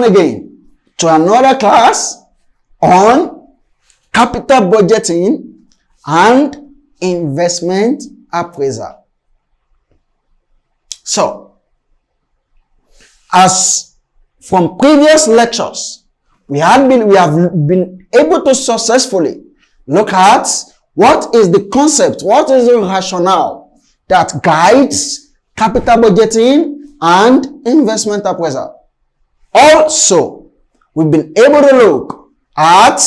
again to another class on capital budgeting and investment appraisal. So, as from previous lectures, we have been able to successfully look at what is the concept, what is the rationale that guides capital budgeting and investment appraisal. Also, we've been able to look at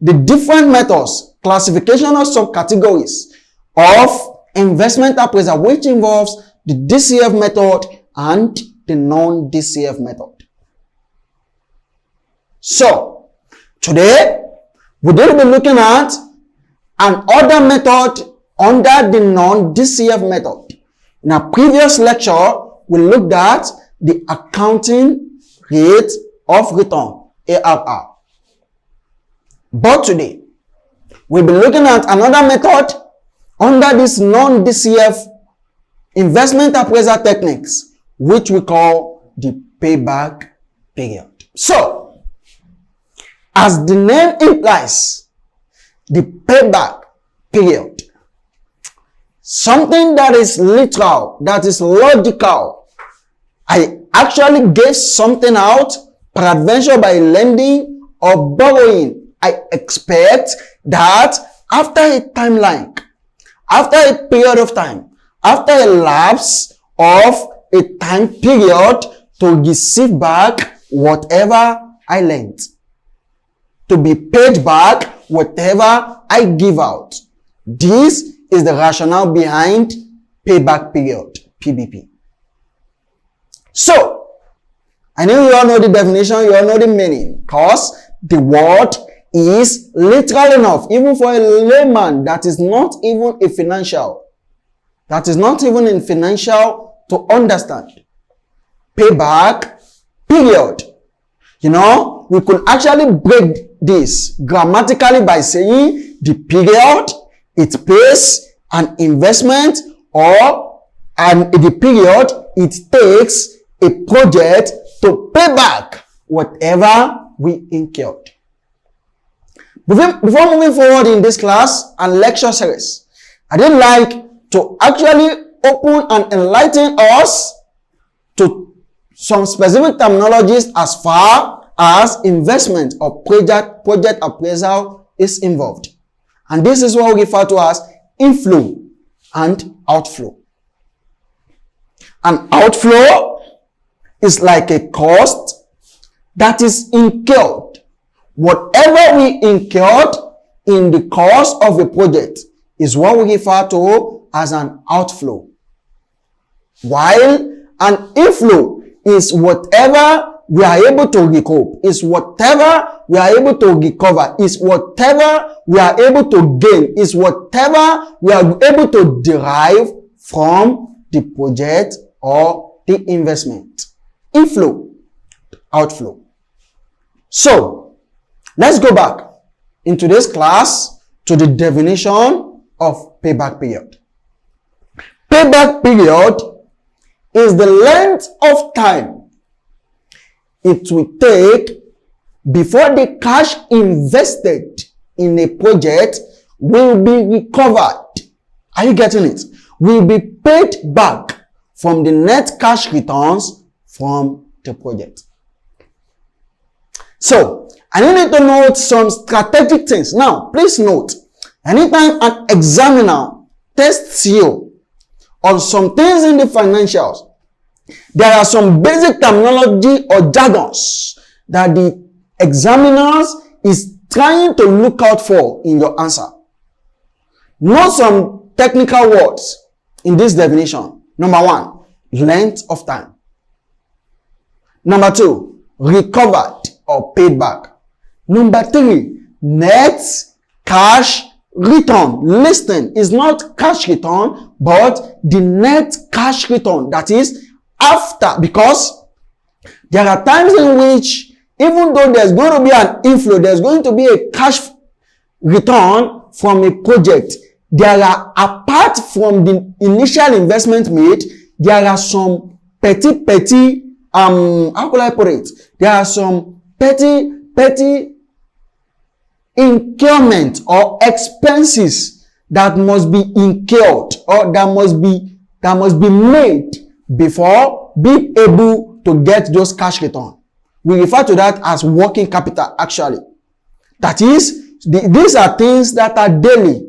the different methods, classification of subcategories of investment appraisal, which involves the DCF method and the non-DCF method. So, today, we will be looking at another method under the non-DCF method. In our previous lecture, we looked at the accounting rate of return, ARR. But today, we'll be looking at another method under this non-DCF investment appraisal techniques, which we call the payback period. So, as the name implies, the payback period, something that is literal, that is logical. I actually gave something out, peradventure by lending or borrowing. I expect that after a timeline, after a period of time, after a lapse of a time period, to receive back whatever I lent, to be paid back whatever I give out. This is the rationale behind payback period, PBP. So, I know you all know the definition, you all know the meaning, because the word is literal enough, even for a layman that is not even a financial, that is not even in financial to understand. Payback period. You know, we could actually break this grammatically by saying the period it pays an investment, or the period it takes a project to pay back whatever we incurred. Before moving forward in this class and lecture series, I'd like to actually open and enlighten us to some specific terminologies as far as investment or project appraisal is involved. And this is what we refer to as inflow and outflow. An outflow is like a cost that is incurred. Whatever we incurred in the course of a project is what we refer to as an outflow. While an inflow is whatever we are able to recoup, is whatever we are able to recover, is whatever we are able to gain, is whatever we are able to derive from the project or the investment. Inflow, outflow. So, let's go back in today's class to the definition of payback period. Payback period is the length of time it will take before the cash invested in a project will be recovered. Are you getting it? Will be paid back from the net cash returns from the project. So, I need to note some strategic things. Now, please note, anytime an examiner tests you on some things in the financials, there are some basic terminology or jargons that the examiners is trying to look out for in your answer. Note some technical words in this definition. Number one, length of time. Number two, recovered or paid back. Number three, net cash return. Listen, is not cash return, but the net cash return. That is after, because there are times in which even though there's going to be an inflow, there's going to be a cash return from a project. There are, apart from the initial investment made, there are some petty how could I put it? There are some petty incurement or expenses that must be incurred or that must be made before being able to get those cash return. We refer to that as working capital actually. That is, these are things that are daily.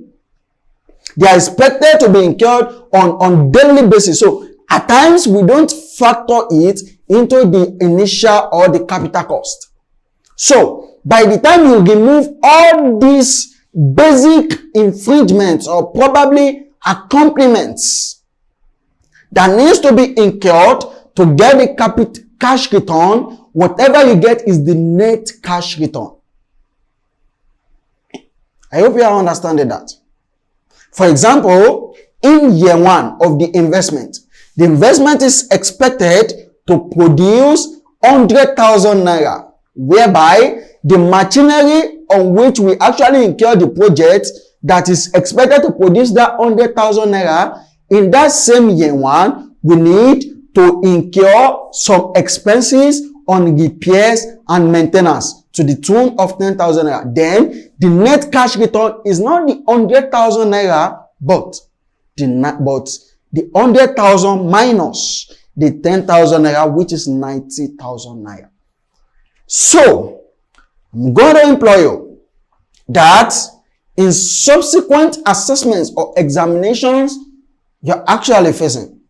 They are expected to be incurred on daily basis. So at times we don't factor it into the initial or the capital cost. So by the time you remove all these basic infringements or probably accompaniments that needs to be incurred to get the cash return, whatever you get is the net cash return. I hope you are understanding that. For example, in year one of the investment is expected to produce 100,000 naira, whereby the machinery on which we actually incur the project that is expected to produce that 100,000 naira, in that same year one, we need to incur some expenses on repairs and maintenance to the tune of 10,000 naira. Then the net cash return is not the 100,000 naira, but the 100,000 minus the 10,000 naira, which is 90,000 naira. So I'm going to implore you that in subsequent assessments or examinations you're actually facing,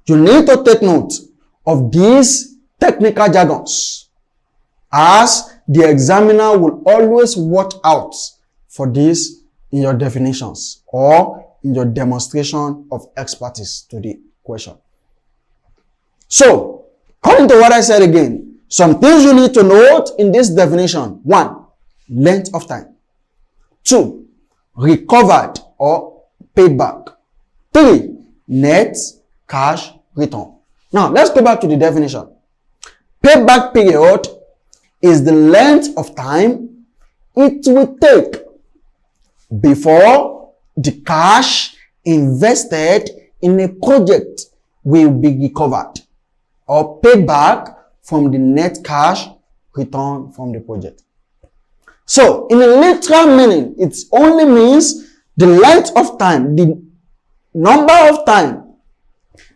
you need to take note of these technical jargons, as the examiner will always watch out for this in your definitions or in your demonstration of expertise to the question. So, according to what I said again, some things you need to note in this definition. 1, length of time. 2, recovered or paid back. 3, net cash return. Now, let's go back to the definition. Payback period is the length of time it will take before the cash invested in a project will be recovered or paid back from the net cash return from the project. So, in a literal meaning, it only means the length of time, the number of time,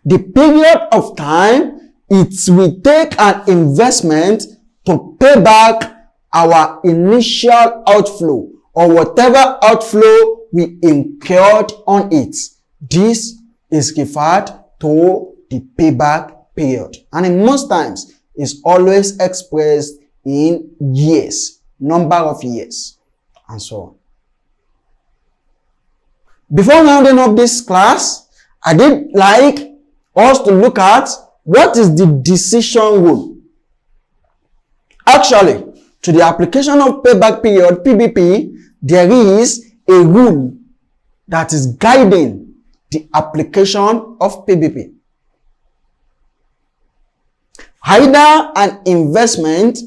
the period of time it will take an investment to pay back our initial outflow or whatever outflow we incurred on it. This is referred to the payback period. And in most times, it's always expressed in years, number of years, and so on. Before rounding up this class, I did like us to look at what is the decision rule. Actually, to the application of payback period, PBP, there is a rule that is guiding the application of PBP. Either an investment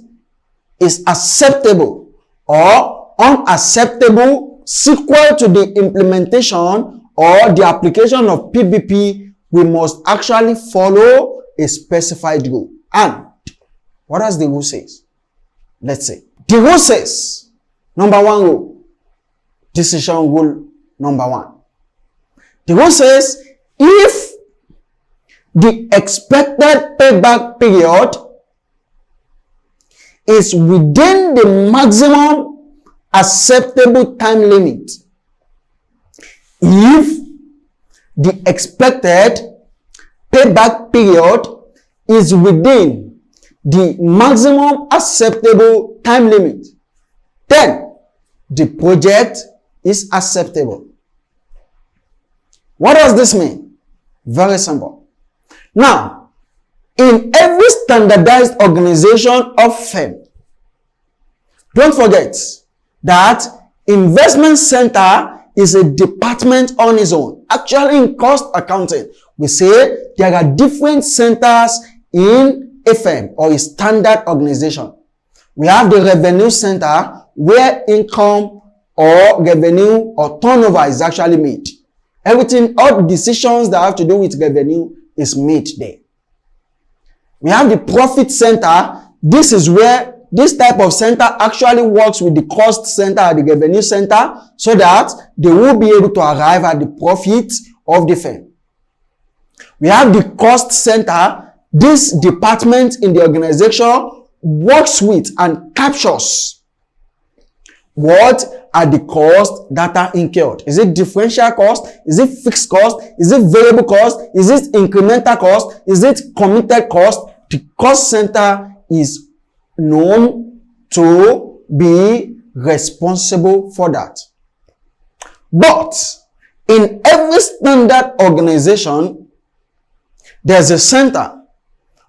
is acceptable or unacceptable sequel to the implementation or the application of PBP, we must actually follow a specified rule. And what does the rule say? Let's say the rule says, number 1 rule, decision rule number 1. The rule says, if the expected payback period is within the maximum acceptable time limit, if the expected payback period is within the maximum acceptable time limit, then the project is acceptable. What does this mean? Very simple. Now, in every standardized organization or firm, don't forget that investment center is a department on its own. Actually, in cost accounting, we say there are different centers in a firm or a standard organization. We have the revenue center where income or revenue or turnover is actually made. Everything, all decisions that have to do with revenue is made there. We have the profit center. This is where this type of center actually works with the cost center and the revenue center so that they will be able to arrive at the profit of the firm. We have the cost center. This department in the organization works with and captures what are the costs that are incurred. Is it differential cost? Is it fixed cost? Is it variable cost? Is it incremental cost? Is it committed cost? The cost center is known to be responsible for that. But in every standard organization, there's a center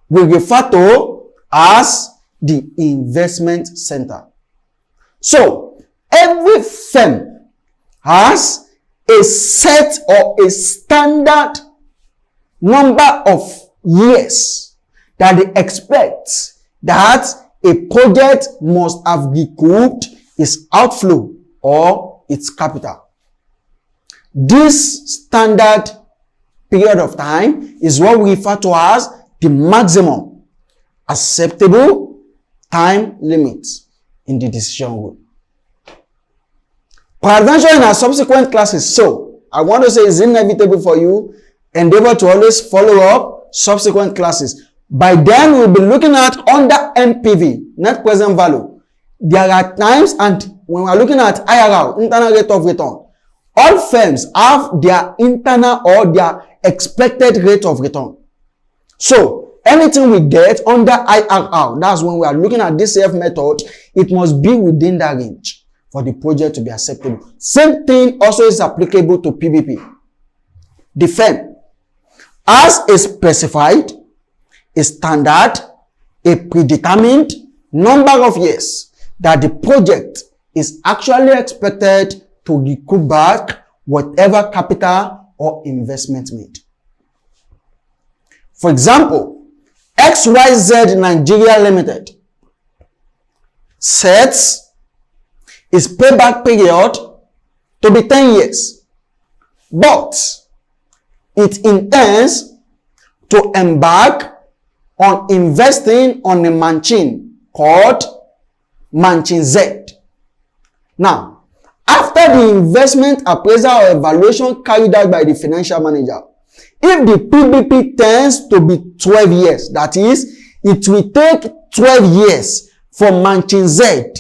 we refer to as the investment center. So, every firm has a set or a standard number of years that they expect that a project must have recouped its outflow or its capital. This standard period of time is what we refer to as the maximum acceptable time limit in the decision rule. Peradventure in our subsequent classes, so I want to say it's inevitable for you, endeavor to always follow up subsequent classes. By then, we'll be looking at under NPV, net present value. There are times, and when we're looking at IRR, internal rate of return, all firms have their internal or their expected rate of return. So, anything we get under IRR, that's when we are looking at DCF method, it must be within that range for the project to be acceptable. Same thing also is applicable to PBP. The firm has a specified, a standard, a predetermined number of years that the project is actually expected to recoup back whatever capital or investment made. For example, XYZ Nigeria Limited sets its payback period to be 10 years, but it intends to embark on investing on a machine called Machine Z. Now, after the investment appraisal or evaluation carried out by the financial manager, if the PBP tends to be 12 years, that is, it will take 12 years for Machine Z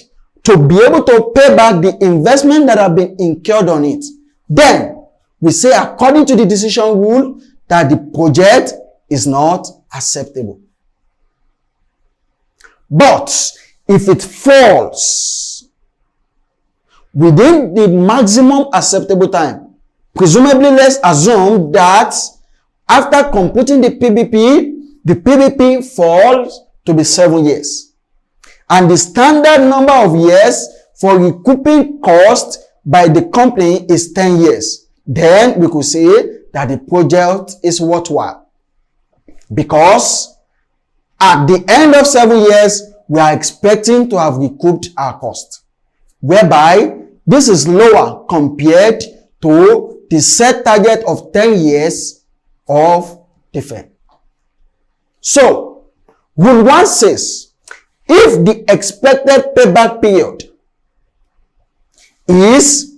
to be able to pay back the investment that have been incurred on it, then we say according to the decision rule that the project is not acceptable. But if it falls within the maximum acceptable time, presumably let's assume that after computing the PBP falls to be 7 years. And the standard number of years for recouping cost by the company is 10 years. Then we could say that the project is worthwhile. Because at the end of 7 years, we are expecting to have recouped our cost. Whereby this is lower compared to the set target of 10 years of the firm. So, Rule 1 says, if the expected payback period is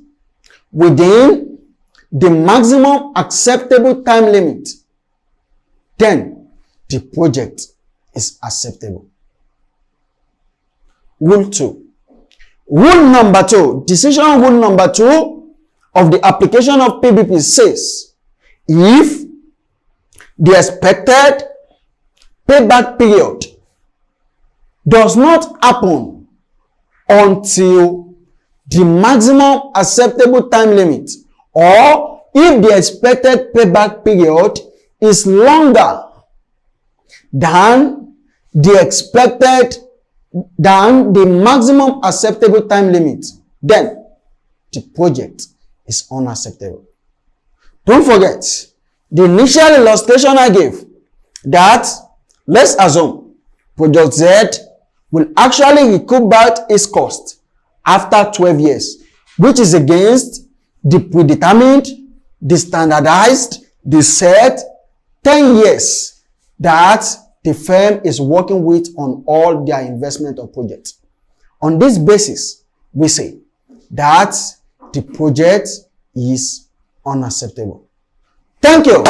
within the maximum acceptable time limit, then the project is acceptable. Rule 2. Rule number 2, decision rule number 2 of the application of PBP says, if the expected payback period does not happen until the maximum acceptable time limit, or if the expected payback period is longer than the maximum acceptable time limit, then the project is unacceptable. Don't forget the initial illustration I gave that let's assume Project Z will actually recoup back its cost after 12 years, which is against the predetermined, the standardized, the set 10 years that the firm is working with on all their investment or projects. On this basis, we say that the project is unacceptable. Thank you.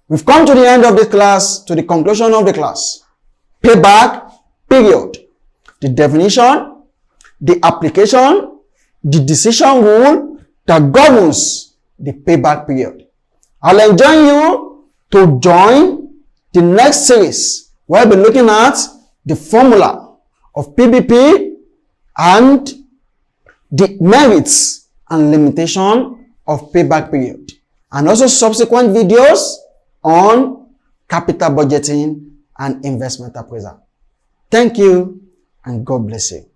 We've come to the end of this class, to the conclusion of the class. Payback period. The definition, the application, the decision rule that governs the payback period. I'll enjoin you to join the next series where we'll be looking at the formula of PBP and the merits and limitation of payback period, and also subsequent videos on capital budgeting and investment appraisal. Thank you and God bless you.